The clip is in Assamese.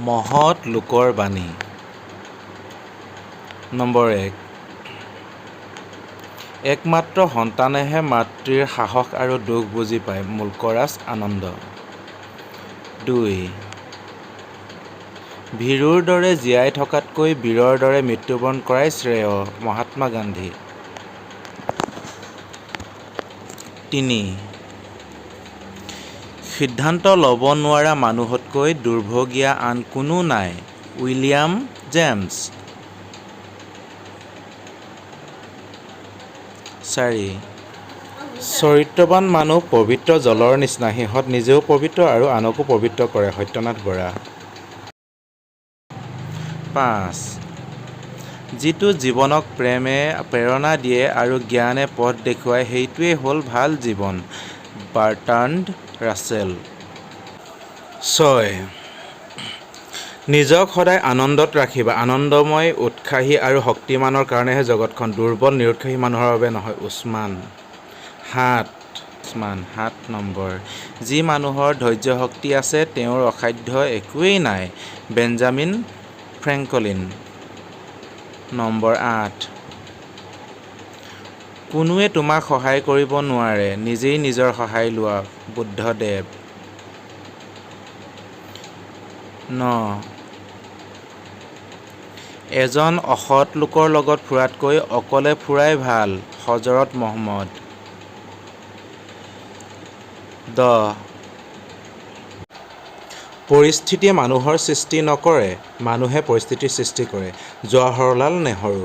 মহৎ লোকৰ বাণী। নম্বৰ 1। একমাত্ৰ সন্তানেহে মাতৃৰ সাহস আৰু দুখ বুজি পায়। মুলকৰাজ আনন্দ। 2। ভীৰুৰ দৰে জীয়াই থকাতকৈ বীৰৰ দৰে মৃত্যুবৰণ কৰাই শ্ৰেয়। মহাত্মা গান্ধী। 3। সিদ্ধান্ত ল'ব নোৱাৰা মানুহতকৈ দুৰ্ভগীয়া আন কোনো নাই। William James. 4। চৰিত্ৰৱান মানুহ পবিত্ৰ জলৰ নিচিনা। সিহঁত নিজেও পবিত্ৰ আৰু আনকো পবিত্ৰ কৰে। সত্যনাথ বৰা। 5। যিটো জীৱনক প্ৰেৰণা দিয়ে আৰু জ্ঞানে পথ দেখুৱায় সেইটোৱেই হ'ল ভাল জীৱন। Bertrand Russell. 6। নিজক সদায় আনন্দত ৰাখিবা। আনন্দময়, উৎসাহী আৰু শক্তিমানৰ কাৰণেহে জগতখন। দুৰ্বল নিৰুৎসাহী মানুহৰ বাবে নহয়। ওছমান। 7 নম্বৰ। যি মানুহৰ ধৈৰ্যশক্তি আছে তেওঁৰ অসাধ্য একোৱেই নাই। Benjamin Franklin. নম্বৰ 8। কোনোৱে তোমাক সহায় কৰিব নোৱাৰে, নিজেই নিজৰ সহায় লোৱা। বুদ্ধদেৱ। 9। এজন অসৎ লোকৰ লগত ফুৰাতকৈ অকলে ফুৰাই ভাল। হজৰত মহম্মদ। 10। পৰিস্থিতিয়ে মানুহৰ সৃষ্টি নকৰে, মানুহে পৰিস্থিতিৰ সৃষ্টি কৰে। জৱাহৰলাল নেহৰু।